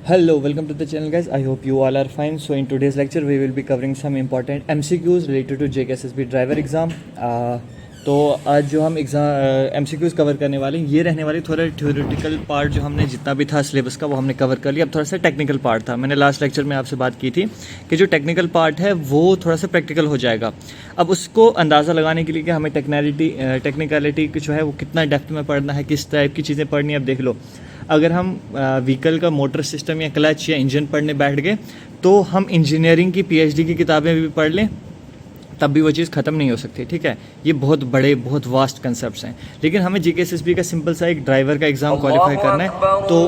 Hello, welcome to the channel guys. I hope you all are fine. So in today's lecture we will be covering some important MCQs related to JKSSB driver exam. तो आज जो हम exam MCQs cover करने वाले हैं ये रहने वाली थोड़ा थ्योरेटिकल पार्ट जो हमने जितना भी था सिलेबस का वो हमने कवर कर लिया। अब थोड़ा सा टेक्निकल पार्ट था। मैंने लास्ट लेक्चर में आपसे बात की थी कि जो टेक्निकल पार्ट है वो थोड़ा सा प्रैक्टिकल हो जाएगा। अब उसको अंदाज़ा लगाने के लिए कि हमें टेक्निकलिटी जो है वो कितना डेप्थ में पढ़ना है, किस टाइप की चीज़ें पढ़नी है। अब देख लो, अगर हम व्हीकल का मोटर सिस्टम या क्लच या इंजन पढ़ने बैठ गए तो हम इंजीनियरिंग की PhD की किताबें भी पढ़ लें तब भी वो चीज़ ख़त्म नहीं हो सकती। ठीक है, ये बहुत बड़े बहुत वास्ट कंसेप्ट्स हैं। लेकिन हमें JKSSB का सिंपल सा एक ड्राइवर का एग्ज़ाम क्वालिफाई करना है तो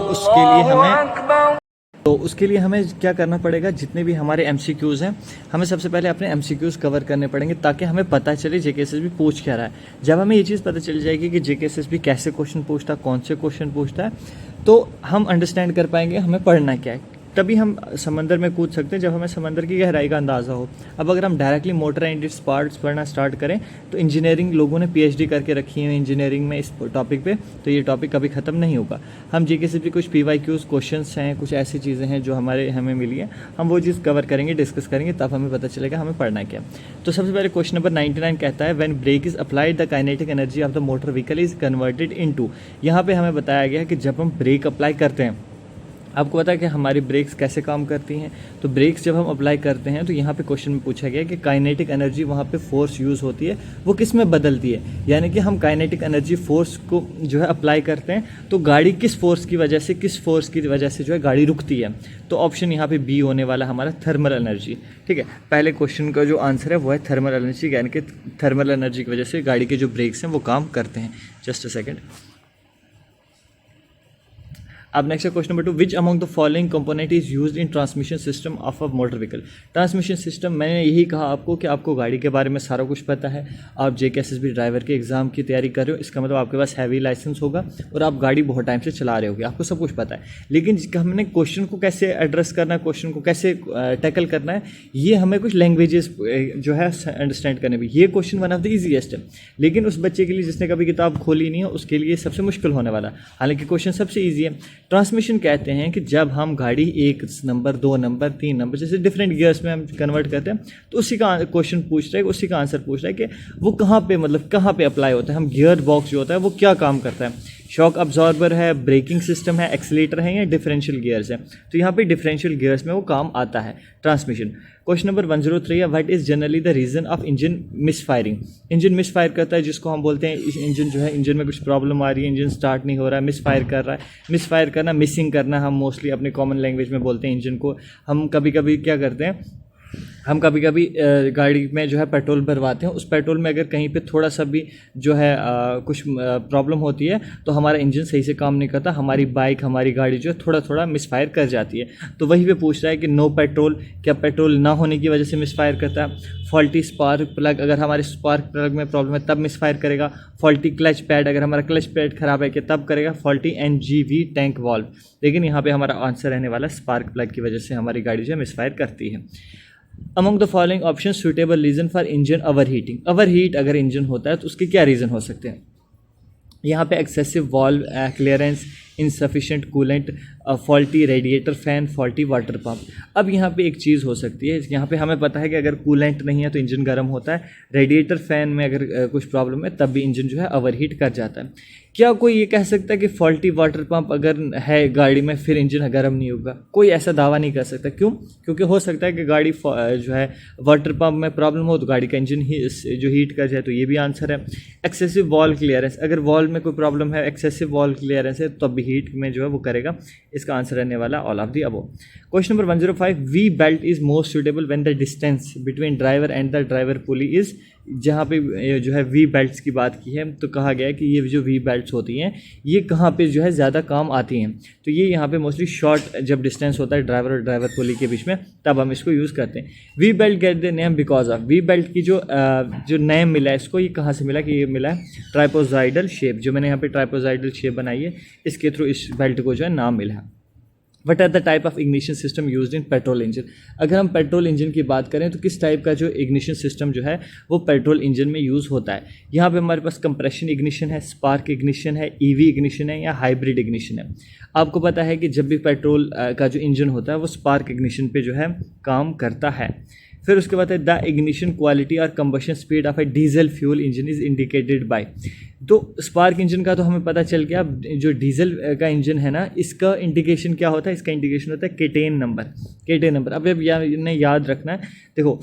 उसके लिए हमें क्या करना पड़ेगा, जितने भी हमारे MCQs हैं हमें सबसे पहले अपने MCQs कवर करने पड़ेंगे ताकि हमें पता चले JKSSB पूछ क्या रहा है। जब हमें ये चीज़ पता चल जाएगी कि JKSSB कैसे क्वेश्चन पूछता है, कौन से क्वेश्चन पूछता है, तो हम अंडरस्टैंड कर पाएंगे हमें पढ़ना क्या है। तभी हम समंदर में कूद सकते हैं जब हमें समंदर की गहराई का अंदाज़ा हो। अब अगर हम directly motor and its parts पढ़ना स्टार्ट करें तो इंजीनियरिंग लोगों ने PhD करके रखी है इंजीनियरिंग में इस टॉपिक पे, तो ये टॉपिक कभी ख़त्म नहीं होगा। हम JKSSB कुछ PYQs क्वेश्चंस हैं, कुछ ऐसी चीज़ें हैं जो हमें मिली है, हम वो चीज़ कवर करेंगे, डिस्कस करेंगे, तब हमें पता चलेगा हमें पढ़ना क्या। तो सबसे पहले क्वेश्चन नंबर 99 कहता है when brake is applied the kinetic energy of the motor vehicle is converted into. यहाँ पे हमें बताया गया है कि जब हम ब्रेक अप्लाई करते हैं, आपको पता है कि हमारी ब्रेक्स कैसे काम करती हैं। तो ब्रेक्स जब हम अप्लाई करते हैं तो यहाँ पे क्वेश्चन में पूछा गया कि काइनेटिक एनर्जी वहाँ पे फोर्स यूज़ होती है वो किस में बदलती है। यानी कि हम काइनेटिक एनर्जी फोर्स को जो है अप्लाई करते हैं तो गाड़ी किस फोर्स की वजह से जो है गाड़ी रुकती है। तो ऑप्शन यहाँ पे बी होने वाला हमारा थर्मल एनर्जी। ठीक है, पहले क्वेश्चन का जो आंसर है वो है थर्मल एनर्जी, यानी कि थर्मल एनर्जी की वजह से गाड़ी के जो ब्रेक्स हैं वो काम करते हैं। Just a second. अब नेक्स्ट है question number 2, which among the following component is used in transmission system of a motor vehicle. Transmission system, मैंने यही कहा आपको कि आपको गाड़ी के बारे में सारा कुछ पता है। आप JKSSB ड्राइवर के एग्जाम की तैयारी कर रहे हो, इसका मतलब आपके पास हैवी लाइसेंस होगा और आप गाड़ी बहुत टाइम से चला रहे होगे, आपको सब कुछ पता है। लेकिन हमने क्वेश्चन को कैसे एड्रेस करना है, क्वेश्चन को कैसे टैकल करना है, ये हमें कुछ लैंग्वेजेस जो है अंडरस्टैंड करने में। ये question one of the easiest है, लेकिन उस बच्चे के लिए जिसने कभी किताब खोली नहीं है उसके लिए सबसे मुश्किल होने वाला। हालांकि क्वेश्चन सबसे ईजी है। ट्रांसमिशन कहते हैं कि जब हम गाड़ी 1 नंबर 2 नंबर 3 नंबर जैसे डिफरेंट गियर्स में हम कन्वर्ट करते हैं तो उसी का क्वेश्चन पूछ रहा है, उसी का आंसर पूछ रहा है कि वो कहाँ पे अप्लाई होता है। हम गियर बॉक्स जो होता है वो क्या काम करता है, शॉक अब्जॉर्बर है, ब्रेकिंग सिस्टम है, एक्सीलेटर है या डिफरेंशियल गियर्स है। तो यहाँ पे डिफरेंशियल गियर्स में वो काम आता है ट्रांसमिशन। क्वेश्चन नंबर 103 है what is generally the reason of engine misfiring. Engine misfire करता है जिसको हम बोलते हैं इस इंजन जो है, इंजन में कुछ प्रॉब्लम आ रही है, इंजन स्टार्ट नहीं हो रहा है, मिसफायर कर रहा है। मिसफायर करना, मिसिंग करना, हम मोस्टली अपने कॉमन लैंग्वेज में बोलते हैं इंजन को। हम कभी कभी क्या करते हैं, हम कभी कभी गाड़ी में जो है पेट्रोल भरवाते हैं, उस पेट्रोल में अगर कहीं पे थोड़ा सा भी जो है कुछ प्रॉब्लम होती है तो हमारा इंजन सही से काम नहीं करता, हमारी बाइक हमारी गाड़ी जो है थोड़ा थोड़ा मिसफायर कर जाती है। तो वही पे पूछ रहा है कि नो पेट्रोल, क्या पेट्रोल ना होने की वजह से मिसफायर करता है। फॉल्टी स्पार्क प्लग, अगर हमारे स्पार्क प्लग में प्रॉब्लम है तब मिसफायर करेगा। फॉल्टी क्लच पैड, अगर हमारा क्लच पैड खराब है कि तब करेगा। फॉल्टी NGV टैंक वाल्व, लेकिन यहाँ पे हमारा आंसर रहने वाला स्पार्क प्लग की वजह से हमारी गाड़ी जो है मिसफायर करती है। Among the following option suitable reason for engine overheating. Overheat अगर इंजन होता है तो उसके क्या रीज़न हो सकते हैं। यहाँ पे excessive valve clearance, insufficient coolant, faulty radiator fan, faulty water pump. अब यहाँ पे एक चीज़ हो सकती है, यहाँ पे हमें पता है कि अगर कूलेंट नहीं है तो इंजन गर्म होता है, रेडिएटर फैन में अगर कुछ प्रॉब्लम है तब भी इंजन जो है ओवरहीट कर जाता है। क्या कोई ये कह सकता है कि फॉल्टी वाटर पंप अगर है गाड़ी में फिर इंजन गर्म नहीं होगा? कोई ऐसा दावा नहीं कर सकता। क्यों? क्योंकि हो सकता है कि गाड़ी जो है वाटर पंप में प्रॉब्लम हो तो गाड़ी का इंजन जो हीट कर जाए, तो ये भी आंसर है। एक्सेसिव वॉल क्लियरेंस, अगर वॉल में कोई प्रॉब्लम है, एक्सेसिव वॉल क्लियरेंस है, तब भी हीट में जो है वो करेगा। इसका आंसर रहने वाला all of the above. Question number 105, we belt is most suitable when the distance between driver and the driver pulley is. जहाँ पे जो है वी बेल्ट्स की बात की है तो कहा गया है कि ये जो वी बेल्ट्स होती हैं ये कहाँ पे जो है ज़्यादा काम आती हैं। तो ये यहाँ पे मोस्टली शॉर्ट जब डिस्टेंस होता है ड्राइवर और ड्राइवर पुली के बीच में तब हम इसको यूज़ करते हैं। We belt get the name because of, we belt की जो नेम मिला है इसको, ये कहाँ से मिला कि ये मिला है ट्राइपोजाइडल शेप। जो मैंने यहाँ पे ट्राइपोजाइडल शेप बनाई है इसके थ्रू इस बेल्ट को जो है नाम मिला है। What are the type of ignition system used in petrol engine. अगर हम पेट्रोल इंजन की बात करें तो किस टाइप का जो इग्निशन सिस्टम जो है वो पेट्रोल इंजन में यूज़ होता है। यहाँ पे हमारे पास कंप्रेशन इग्निशन है, स्पार्क इग्निशन है, ईवी इग्निशन है या हाइब्रिड इग्निशन है। आपको पता है कि जब भी पेट्रोल का जो इंजन होता है वो स्पार्क इग्निशन पे जो है काम करता है। फिर उसके बाद है द इग्निशन क्वालिटी और combustion speed of A diesel fuel engine is indicated by. तो स्पार्क इंजन का तो हमें पता चल गया, जो डीजल का इंजन है ना इसका इंडिकेशन क्या होता है, इसका इंडिकेशन होता है केटेन नंबर। केटेन नंबर अब याद रखना है। देखो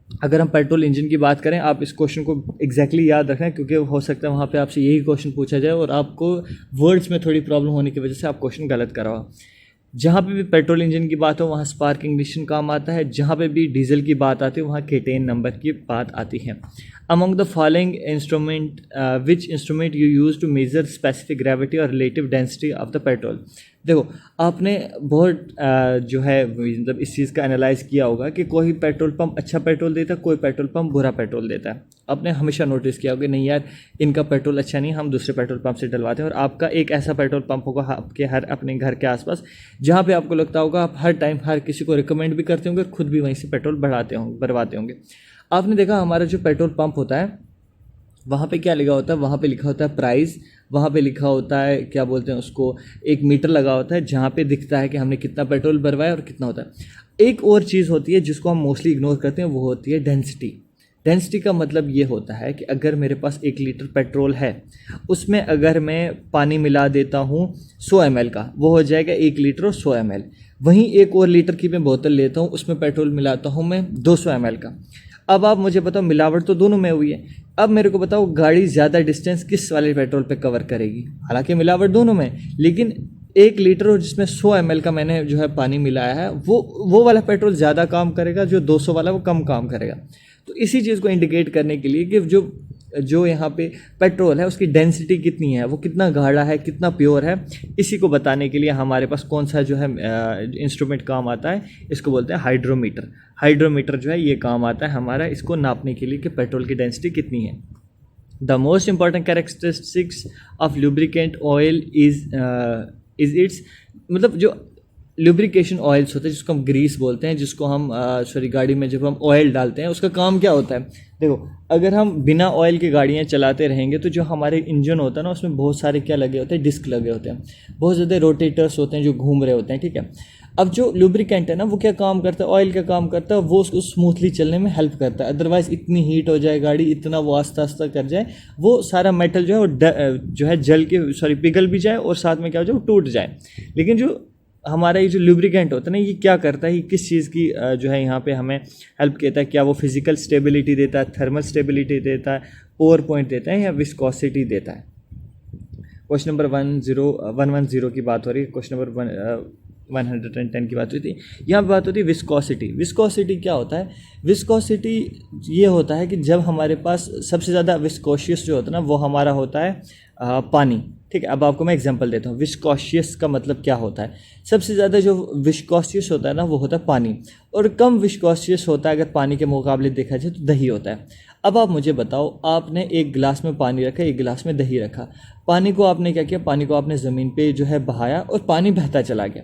अगर हम पेट्रोल इंजन की बात करें, आप इस क्वेश्चन को एग्जैक्टली याद रखना है क्योंकि हो सकता है वहाँ पे आपसे यही क्वेश्चन पूछा जाए और आपको वर्ड्स में थोड़ी प्रॉब्लम होने की वजह से आप क्वेश्चन गलत करवा। जहाँ पे भी पेट्रोल इंजन की बात हो वहाँ स्पार्क इग्निशन काम आता है, जहाँ पे भी डीजल की बात आती है वहाँ केटेन नंबर की बात आती है। Among the following instrument which instrument you use to measure specific gravity और relative density of the petrol. देखो आपने बहुत जो है मतलब इस चीज़ का एनालाइज किया होगा कि कोई पेट्रोल पंप अच्छा पेट्रोल देता है, कोई पेट्रोल पंप बुरा पेट्रोल देता है। आपने हमेशा नोटिस किया होगा नहीं यार इनका पेट्रोल अच्छा नहीं, हम दूसरे पेट्रोल पंप से डलवाते हैं। और आपका एक ऐसा पेट्रोल पंप होगा आपके अपने घर के आसपास जहाँ पे आपको लगता होगा आप हर टाइम हर किसी को रिकमेंड भी करते होंगे और खुद भी वहीं से पेट्रोल भरवाते होंगे। आपने देखा हमारा जो पेट्रोल पंप होता है वहाँ पे क्या लिखा होता है, वहाँ पे लिखा होता है प्राइस, वहाँ पे लिखा होता है क्या बोलते हैं उसको, एक मीटर लगा होता है जहाँ पे दिखता है कि हमने कितना पेट्रोल भरवाया और कितना होता है। एक और चीज़ होती है जिसको हम मोस्टली इग्नोर करते हैं, वो होती है डेंसिटी। डेंसिटी का मतलब ये होता है कि अगर मेरे पास 1 लीटर पेट्रोल है उसमें अगर मैं पानी मिला देता हूँ 100 ml का, वो हो जाएगा 1 लीटर और 100 ml। वहीं एक और लीटर की मैं बोतल लेता हूँ उसमें पेट्रोल मिलाता हूँ मैं 200 ml का। अब आप मुझे बताओ मिलावट तो दोनों में हुई है। अब मेरे को बताओ गाड़ी ज़्यादा डिस्टेंस किस वाले पेट्रोल पे कवर करेगी, हालांकि मिलावट दोनों में, लेकिन 1 लीटर और जिसमें 100 ml का मैंने जो है पानी मिलाया है वो वाला पेट्रोल ज़्यादा काम करेगा, जो 200 वाला वो कम काम करेगा। तो इसी चीज़ को इंडिकेट करने के लिए कि जो यहाँ पे पेट्रोल है उसकी डेंसिटी कितनी है, वो कितना गाढ़ा है, कितना प्योर है, इसी को बताने के लिए हमारे पास कौन सा जो है इंस्ट्रूमेंट काम आता है, इसको बोलते हैं हाइड्रोमीटर। हाइड्रोमीटर जो है ये काम आता है हमारा इसको नापने के लिए कि पेट्रोल की डेंसिटी कितनी है। The most important characteristics of lubricant oil is it's, मतलब जो लुब्रिकेशन ऑयल्स होते हैं जिसको हम ग्रीस बोलते हैं, जिसको हम गाड़ी में जब हम ऑयल डालते हैं उसका काम क्या होता है। देखो अगर हम बिना ऑयल की गाड़ियाँ चलाते रहेंगे तो जो हमारे इंजन होता है ना उसमें बहुत सारे क्या लगे होते हैं, डिस्क लगे होते हैं, बहुत ज़्यादा रोटेटर्स होते हैं जो घूम रहे होते हैं, ठीक है। अब जो लुब्रिकेंट है ना वो क्या काम करता है, ऑयल का काम करता है, वो उसको स्मूथली चलने में हेल्प करता है। अदरवाइज़ इतनी हीट हो जाए गाड़ी, इतना वो आस्ता आस्ता कर जाए, वो सारा मेटल जो है वो जो है जल के पिघल भी जाए और साथ में क्या हो जाए वो टूट जाए। लेकिन जो हमारा ये जो लुब्रिकेंट होता है ना ये क्या करता है, ये किस चीज़ की जो है यहाँ पे हमें हेल्प करता है, क्या वो फिजिकल स्टेबिलिटी देता है, थर्मल स्टेबिलिटी देता है, पावर पॉइंट देता है या विस्कोसिटी देता है। क्वेश्चन नंबर 110 की बात हो रही है, क्वेश्चन नंबर 110 की बात हुई थी। यहाँ पे बात होती है विस्कोसिटी। विस्कोसिटी क्या होता है, विस्कोसिटी ये होता है कि जब हमारे पास सबसे ज़्यादा विस्कोशियस जो होता है ना वो हमारा होता है पानी, ठीक है। अब आपको मैं एग्जांपल देता हूँ, विस्कोशियस का मतलब क्या होता है। सबसे ज़्यादा जो विस्कोशियस होता है ना वो होता है पानी, और कम विस्कोशियस होता है अगर पानी के मुकाबले देखा जाए तो दही होता है। अब आप मुझे बताओ, आपने एक गिलास में पानी रखा, एक गिलास में दही रखा, पानी को आपने क्या किया, पानी को आपने ज़मीन पे जो है बहाया और पानी बहता चला गया,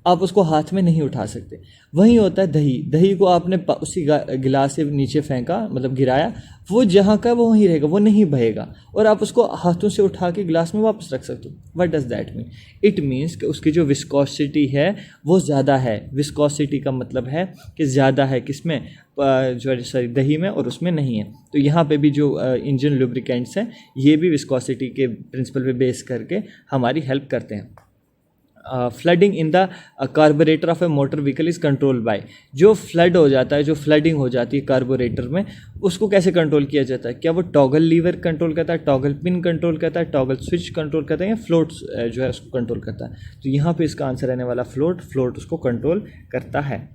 आप उसको हाथ में नहीं उठा सकते। वही होता है दही, दही को आपने उसी गिलास से नीचे फेंका, मतलब गिराया, वो जहाँ का वो वहीं रहेगा, वो नहीं बहेगा, और आप उसको हाथों से उठा के गिलास में वापस रख सकते हो। What does that mean, it means कि उसकी जो विस्कोसिटी है वो ज़्यादा है। विस्कोसिटी का मतलब है कि ज़्यादा है किसमें, जो दही में, और उसमें नहीं है। तो यहाँ पे भी जो इंजन लुब्रिकेंट्स हैं ये भी विस्कोसिटी के प्रिंसिपल पे बेस करके हमारी हेल्प करते हैं। Flooding in the carburettor of A motor vehicle is control by. जो फ्लड हो जाता है, जो फ्लडिंग हो जाती है कार्बोरेटर में, उसको कैसे कंट्रोल किया जाता है, क्या वो टॉगल लीवर कंट्रोल करता है, टॉगल पिन कंट्रोल करता है, टॉगल स्विच कंट्रोल करता है, या फ्लोट जो है उसको कंट्रोल करता है। तो यहाँ पे इसका आंसर रहने वाला फ्लोट उसको कंट्रोल करता है।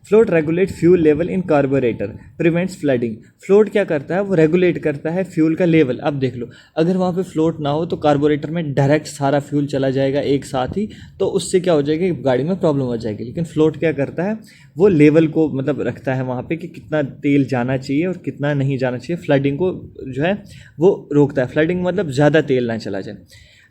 Float regulate fuel level in carburettor, prevents flooding. Float क्या करता है, वो रेगुलेट करता है फ्यूल का लेवल। अब देख लो, अगर वहाँ पे फ्लोट ना हो तो कार्बोरेटर में डायरेक्ट सारा फ्यूल चला जाएगा एक साथ ही, तो उससे क्या हो जाएगा, गाड़ी में प्रॉब्लम हो जाएगी। लेकिन फ्लोट क्या करता है, वो लेवल को मतलब रखता है वहाँ पे कि कितना तेल जाना चाहिए और कितना नहीं जाना चाहिए। फ्लडिंग को जो है वो रोकता है, फ्लडिंग मतलब ज़्यादा तेल ना चला जाए।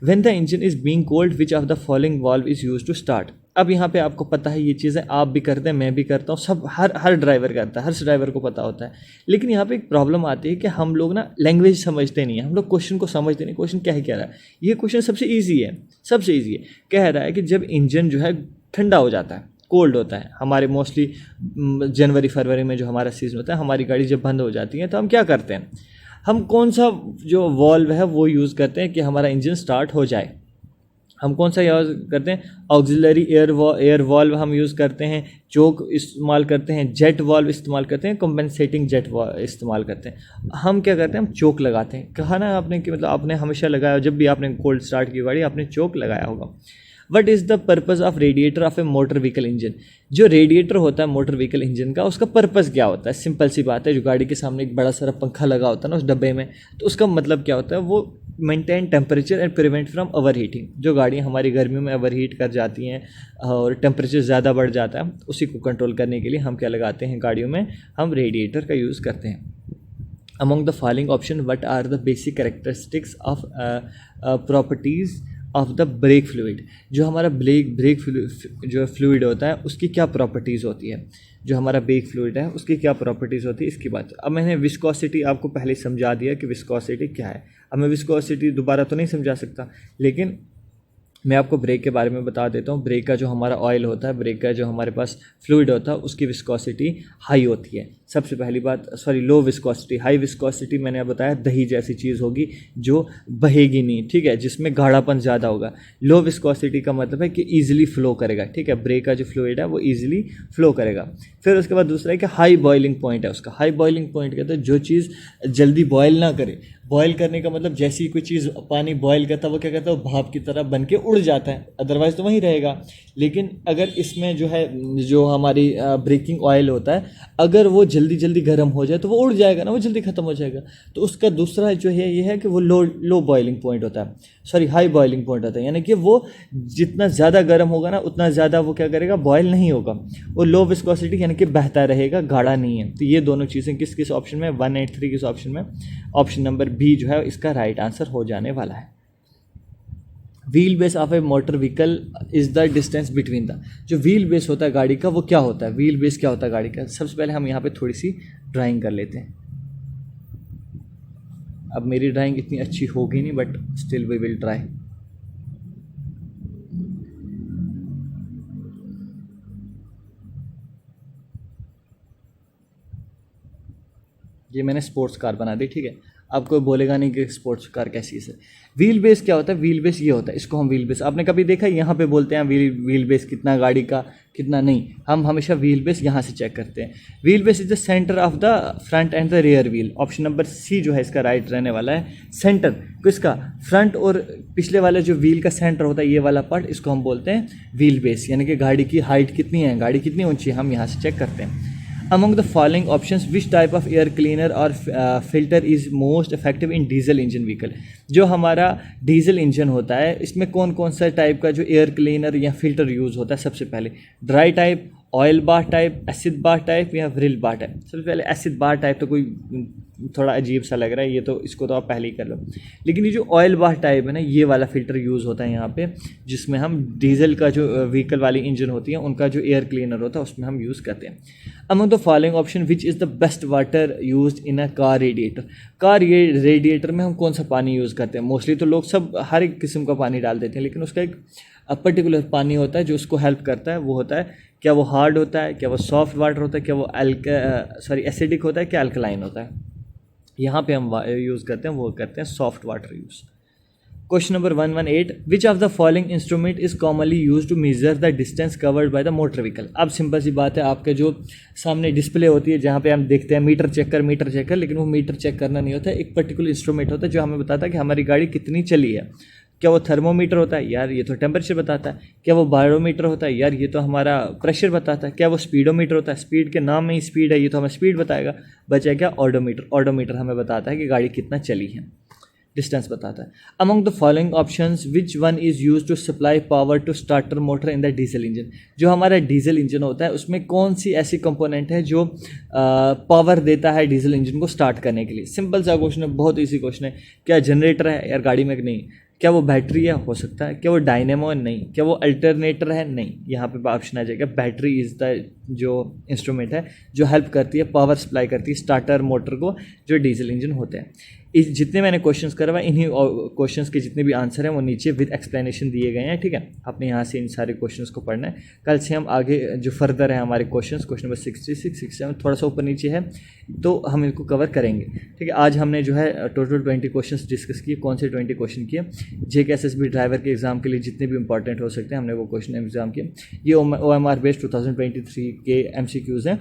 When the engine is being cold which of the following valve is use to start. अब यहाँ पे आपको पता है ये चीज़ें आप भी करते हैं, मैं भी करता हूँ, सब हर ड्राइवर करता है, हर ड्राइवर को पता होता है। लेकिन यहाँ पे एक प्रॉब्लम आती है कि हम लोग ना लैंग्वेज समझते नहीं है, हम लोग क्वेश्चन को समझते नहीं, क्वेश्चन क्या है कह रहा है। ये क्वेश्चन सबसे ईजी है, सबसे ईजी है। कह रहा है कि जब इंजन जो है ठंडा हो जाता है, कोल्ड होता है, हमारे मोस्टली जनवरी फरवरी में जो हमारा सीज़न होता है, हमारी गाड़ी जब बंद हो जाती है तो हम क्या करते हैं, हम कौन सा जो वॉल्व है वो यूज़ करते हैं कि हमारा इंजन स्टार्ट हो जाए। हम कौन सा यूज़ करते हैं, ऑक्सिलरी एयर वॉल्व हम यूज़ करते हैं, चोक इस्तेमाल करते हैं, जेट वॉल्व इस्तेमाल करते हैं, कंपेंसेटिंग जेट इस्तेमाल करते हैं। हम क्या करते हैं, हम चोक लगाते हैं। कहा ना आपने कि मतलब आपने हमेशा लगाया, जब भी आपने कोल्ड स्टार्ट की गाड़ी आपने चोक लगाया होगा। What is the purpose of radiator of A motor vehicle engine. जो रेडिएटर होता है मोटर व्हीकल इंजन का, उसका पर्पज़ क्या होता है, सिंपल सी बात है। जो गाड़ी के सामने एक बड़ा सारा पंखा लगा होता है ना उस डब्बे में, तो उसका मतलब क्या होता है, वो maintain temperature and prevent from over heating. जो गाड़ियाँ हमारी गर्मियों में ओवर हीट कर जाती हैं और टेम्परेचर ज़्यादा बढ़ जाता है, उसी को कंट्रोल करने के लिए हम क्या लगाते हैं गाड़ियों में, हम रेडिएटर का यूज़ करते हैं। Among the following option what are the basic characteristics of properties of the brake fluid. जो हमारा ब्रेक जो फ्लूइड होता है उसकी क्या प्रॉपर्टीज़ होती है, जो हमारा ब्रेक फ्लूइड है उसकी क्या प्रॉपर्टीज़ होती है, इसकी बात। अब मैंने विस्कोसिटी आपको पहले समझा दिया कि विस्कोसिटी क्या है। अब मैं विस्कोसिटी दोबारा तो नहीं समझा सकता, लेकिन मैं आपको ब्रेक के बारे में बता देता हूँ। ब्रेक का जो हमारा ऑयल होता है, ब्रेक का जो हमारे पास फ्लूइड होता है, उसकी विस्कोसिटी हाई होती है। सबसे पहली बात, लो विस्कोसिटी। हाई विस्कोसिटी मैंने बताया दही जैसी चीज़ होगी जो बहेगी नहीं, ठीक है, जिसमें गाढ़ापन ज़्यादा होगा। लो विस्कोसिटी का मतलब है कि ईजिली फ्लो करेगा, ठीक है, ब्रेक का जो फ्लूइड है वो ईजिली फ्लो करेगा। फिर उसके बाद दूसरा है कि हाई बॉइलिंग पॉइंट है उसका। हाई बॉइलिंग पॉइंट कहते हैं जो चीज़ जल्दी बॉयल ना करे। बॉयल करने का मतलब जैसी कोई चीज़ पानी बॉयल करता है वो क्या कहता है, वो भाप की तरह बन के उड़ जाता है, अदरवाइज़ तो वहीं रहेगा। लेकिन अगर इसमें जो है जो हमारी ब्रेकिंग ऑयल होता है, अगर वो जल्दी जल्दी गर्म हो जाए तो वो उड़ जाएगा ना, वो जल्दी ख़त्म हो जाएगा। तो उसका दूसरा जो है ये है कि वो लो बॉइलिंग पॉइंट होता है, हाई बॉइलिंग पॉइंट होता है, यानी कि वो जितना ज़्यादा गर्म होगा ना उतना ज़्यादा वो क्या करेगा, बॉयल नहीं होगा। वो लो विस्कोसिटी यानी कि बहता रहेगा, गाढ़ा नहीं है। तो ये दोनों चीज़ें किस ऑप्शन में, 183 किस ऑप्शन में, ऑप्शन नंबर बी जो है इसका राइट आंसर हो जाने वाला है। Wheel base of A motor vehicle is the distance between the. जो व्हील बेस होता है गाड़ी का वो क्या होता है, व्हील बेस क्या होता है गाड़ी का। सबसे पहले हम यहाँ पे थोड़ी सी ड्राइंग कर लेते हैं। अब मेरी ड्राइंग इतनी अच्छी होगी नहीं, but still we will try. ये मैंने स्पोर्ट्स कार बना दी, ठीक है। आपको बोलेगा नहीं कि स्पोर्ट्स कार कैसी है। व्हील बेस क्या होता है, व्हील बेस ये होता है, इसको हम व्हील बेस, आपने कभी देखा यहाँ पे बोलते हैं व्हील बेस कितना गाड़ी का कितना, नहीं, हम हमेशा व्हील बेस यहाँ से चेक करते हैं। Wheel base is the centre of the front end the rear wheel. Option number C जो है इसका राइट रहने वाला है। सेंटर किसका, फ्रंट और पिछले वाले जो व्हील का सेंटर होता है ये वाला पार्ट, इसको हम बोलते हैं व्हील बेस। यानी कि गाड़ी की हाइट कितनी है, गाड़ी कितनी ऊंची है, हम यहाँ से चेक करते हैं। Among the following options, which type of air cleaner or filter is most effective in diesel engine vehicle? जो हमारा डीजल इंजन होता है इसमें कौन कौन सा टाइप का जो एयर क्लीनर या फिल्टर यूज़ होता है। सबसे पहले dry type, oil bath type, acid bath type या व्रिल बाथ टाइप। सबसे पहले एसिड बाथ टाइप तो कोई थोड़ा अजीब सा लग रहा है, ये तो इसको तो आप पहले ही कर लो। लेकिन ये जो ऑयल बाथ टाइप है ना, ये वाला फिल्टर यूज़ होता है यहाँ पे, जिसमें हम डीजल का जो व्हीकल वाली इंजन होती है उनका जो एयर क्लीनर होता है उसमें हम यूज़ करते हैं। Among the following option which is the best water used in a car radiator. Car radiator में हम कौन सा पानी यूज़ करते हैं। मोस्टली तो लोग सब हर एक किस्म का पानी डाल देते हैं, लेकिन उसका एक पर्टिकुलर पानी होता है जो उसको हेल्प करता है। वो होता है, क्या वो हार्ड होता है, क्या वो सॉफ्ट वाटर होता है, क्या वो एसिडिक होता है, क्या अल्कलाइन होता है। यहाँ पे हम यूज़ करते हैं, वो करते हैं soft water use. Question number 118, which of the following instrument is commonly use to measure the distance covered by the motor vehicle. अब सिंपल सी बात है, आपके जो सामने डिस्प्ले होती है जहाँ पे हम देखते हैं मीटर चेकर, लेकिन वो मीटर चेक करना नहीं होता है। एक पर्टिकुलर इंस्ट्रूमेंट होता है जो हमें बताता है कि हमारी गाड़ी कितनी चली है। क्या वो थर्मोमीटर होता है, यार ये तो टेम्परेचर बताता है। क्या वो बारोमीटर होता है, यार ये तो हमारा प्रेशर बताता है। क्या वो स्पीडोमीटर होता है, स्पीड के नाम में ही स्पीड है, ये तो हमें स्पीड बताएगा। बचा क्या, ऑडोमीटर हमें बताता है कि गाड़ी कितना चली है, डिस्टेंस बताता है। Among the following options which one is use to supply power to starter motor in the diesel engine. जो हमारा डीजल इंजन होता है उसमें कौन सी ऐसी कंपोनेंट है जो पावर देता है डीजल इंजन को स्टार्ट करने के लिए। सिंपल सा क्वेश्चन है, बहुत ईजी क्वेश्चन है। क्या जनरेटर है, यार गाड़ी में नहीं। क्या वो बैटरी है, हो सकता है। क्या वो डायनेमो है, नहीं। क्या वो अल्टरनेटर है, नहीं। यहाँ पे ऑप्शन आ जाएगा बैटरी इज़ द जो इंस्ट्रूमेंट है जो हेल्प करती है, पावर सप्लाई करती है स्टार्टर मोटर को जो डीजल इंजन होते हैं। इस जितने मैंने क्वेश्चंस करवाए इन्हीं क्वेश्चंस के जितने भी आंसर हैं वो नीचे विद एक्सप्लेनेशन दिए गए हैं, ठीक है। आपने यहाँ से इन सारे क्वेश्चंस को पढ़ना है। कल से हम आगे जो फर्दर है हमारे क्वेश्चंस, क्वेश्चन नंबर 66, 67 थोड़ा सा ऊपर नीचे है तो हम इनको कवर करेंगे, ठीक है। आज हमने जो है टोटल 20 क्वेश्चंस डिस्कस किए। कौन से 20 क्वेश्चन किए? जेके एसएसबी ड्राइवर के एग्जाम के लिए जितने भी इंपॉर्टेंट हो सकते हैं हमने वो क्वेश्चन एग्जाम किए। ये OMR बेस्ड 2023 के MCQs हैं।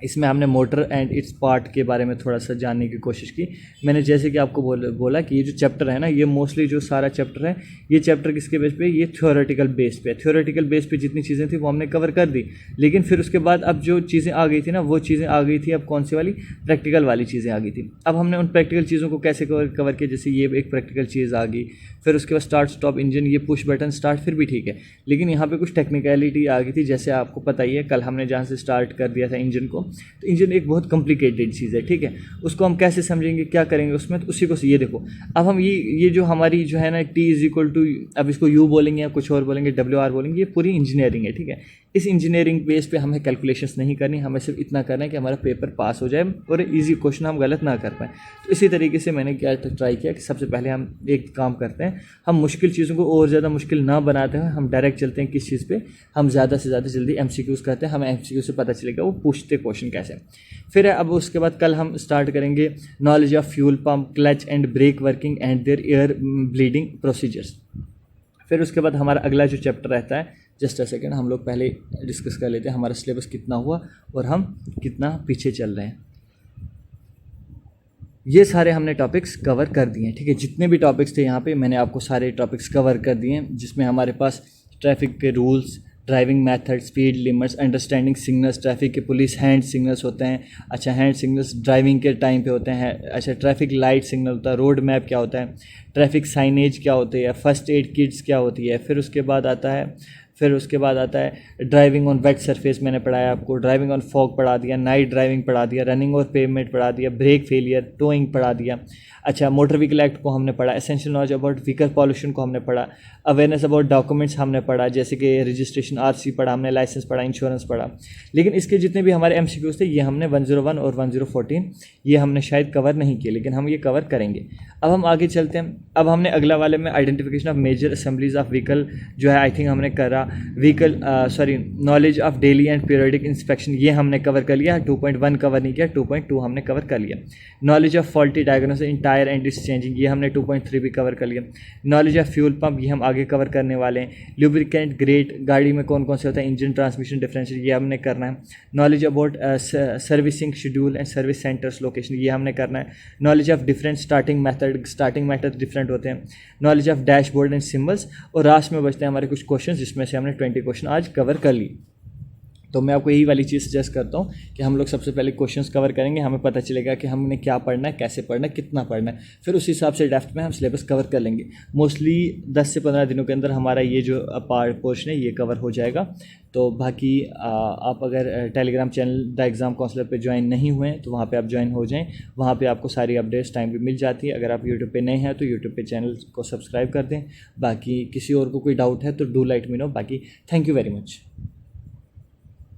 इसमें हमने मोटर एंड इट्स पार्ट के बारे में थोड़ा सा जानने की कोशिश की। मैंने जैसे कि आपको बोला कि ये जो चैप्टर है ना, ये मोस्टली जो सारा चैप्टर है ये चैप्टर किसके बेस पे? ये थ्योरेटिकल बेस पे। थ्योरेटिकल बेस पे जितनी चीज़ें थी वो हमने कवर कर दी, लेकिन फिर उसके बाद अब जो चीज़ें आ गई थी ना वो चीज़ें आ गई थी अब कौन सी वाली? प्रैक्टिकल वाली चीज़ें आ गई थी। अब हमने उन प्रैक्टिकल चीज़ों को कैसे कवर किया? जैसे ये एक प्रैक्टिकल चीज़ आ गई, फिर उसके बाद स्टार्ट स्टॉप इंजन, ये पुश बटन स्टार्ट, फिर भी ठीक है, लेकिन यहाँ पे कुछ टेक्निकलिटी आ गई थी। जैसे आपको पता ही है कल हमने जहाँ से स्टार्ट कर दिया था इंजन को, तो इंजन एक बहुत कॉम्प्लिकेटेड चीज़ है, ठीक है। उसको हम कैसे समझेंगे, क्या करेंगे उसमें, तो उसी को ये देखो। अब हम ये जो हमारी जो है ना T=, अब इसको U बोलेंगे या कुछ और बोलेंगे, WR बोलेंगे, ये पूरी इंजीनियरिंग है, ठीक है। इस इंजीनियरिंग बेस पे हमें कैलकुलेशंस नहीं करनी, हमें सिर्फ इतना करना है कि हमारा पेपर पास हो जाए और इजी क्वेश्चन हम गलत ना कर पाएँ। तो इसी तरीके से मैंने क्या ट्राई किया कि सबसे पहले हम एक काम करते हैं, हम मुश्किल चीज़ों को और ज़्यादा मुश्किल ना बनाते हैं, हम डायरेक्ट चलते हैं किस चीज़ पे, हम ज़्यादा से ज़्यादा जल्दी MCQs करते हैं। हमें MCQ से पता चलेगा वो पूछते क्वेश्चन कैसे। फिर अब उसके बाद कल हम स्टार्ट करेंगे knowledge of fuel pump, clutch and brake working and their air bleeding procedures. फिर उसके बाद हमारा अगला जो चैप्टर रहता है, जस्ट अ सेकेंड, हम लोग पहले डिस्कस कर लेते हैं हमारा सिलेबस कितना हुआ और हम कितना पीछे चल रहे हैं। ये सारे हमने टॉपिक्स कवर कर दिए हैं, ठीक है। जितने भी टॉपिक्स थे यहाँ पे मैंने आपको सारे टॉपिक्स कवर कर दिए हैं, जिसमें हमारे पास ट्रैफिक के rules, driving method, speed limits, understanding signals, traffic के पुलिस हैंड सिग्नल्स होते हैं। अच्छा, हैंड सिग्नल्स ड्राइविंग के टाइम पे होते हैं। अच्छा, ट्रैफिक लाइट सिग्नल होता है, रोड मैप क्या होता है, ट्रैफिक साइनेज क्या होती है, फर्स्ट एड किट्स क्या होती है। फिर उसके बाद आता है ड्राइविंग ऑन वेट सरफेस, मैंने पढ़ाया आपको। ड्राइविंग ऑन फॉग पढ़ा दिया, नाइट ड्राइविंग पढ़ा दिया, रनिंग और पेवमेंट पढ़ा दिया, ब्रेक फेलियर, टोइंग पढ़ा दिया। अच्छा, मोटर व्हीकल एक्ट को हमने पढ़ा, essential knowledge about vehicle pollution को हमने पढ़ा, अवेयरनेस अबाउट डॉक्यूमेंट्स हमने पढ़ा, जैसे कि रजिस्ट्रेशन, RC पढ़ा हमने, लाइसेंस पढ़ा, इंश्योरेंस पढ़ा। लेकिन इसके जितने भी हमारे MCQs थे ये हमने 101 और 1014 ये हमने शायद कवर नहीं किए, लेकिन हम ये कवर करेंगे। अब हम आगे चलते हैं। अब हमने अगला वाले में identification of major assemblies of vehicle जो है आई थिंक हमने करा। Knowledge of daily and periodic inspection ये हमने कवर कर लिया। 2.1 कवर नहीं किया, 2.2 हमने कवर कर लिया। Knowledge of faulty diagnosis in tyre and it's changing ये हमने 2.3 भी कवर कर लिया। नॉलेज ऑफ फ्यूल पंप ये हम आगे कवर करने वाले हैं। लुब्रिकेंट ग्रेड गाड़ी में कौन कौन से होता है, इंजन, ट्रांसमिशन, डिफरेंशियल ये हमने करना है। Knowledge about servicing schedule and service centres location ये हमने करना है। Knowledge of different starting method different होते हैं। Knowledge of dashboard and symbols, और लास्ट में बचते हैं हमारे कुछ क्वेश्चन जिसमें से हमने 20 क्वेश्चन आज कवर कर लिए। तो मैं आपको यही वाली चीज़ सजेस्ट करता हूँ कि हम लोग सबसे पहले क्वेश्चंस कवर करेंगे, हमें पता चलेगा कि हमने क्या पढ़ना है, कैसे पढ़ना है, कितना पढ़ना है, फिर उस हिसाब से डेप्थ में हम सिलेबस कवर कर लेंगे। मोस्टली 10 से 15 दिनों के अंदर हमारा ये जो पोर्शन है ये कवर हो जाएगा। तो बाकी आप अगर Telegram channel the exam counsellor पे ज्वाइन नहीं हुए हैं तो वहाँ पे आप ज्वाइन हो जाएं, वहाँ पे आपको सारी अपडेट्स टाइम पे मिल जाती है। अगर आप यूट्यूब पे नए हैं तो यूट्यूब पे चैनल को सब्सक्राइब कर दें। बाकी किसी और को कोई डाउट है तो डू लेट मी नो। बाकी थैंक यू वेरी मच।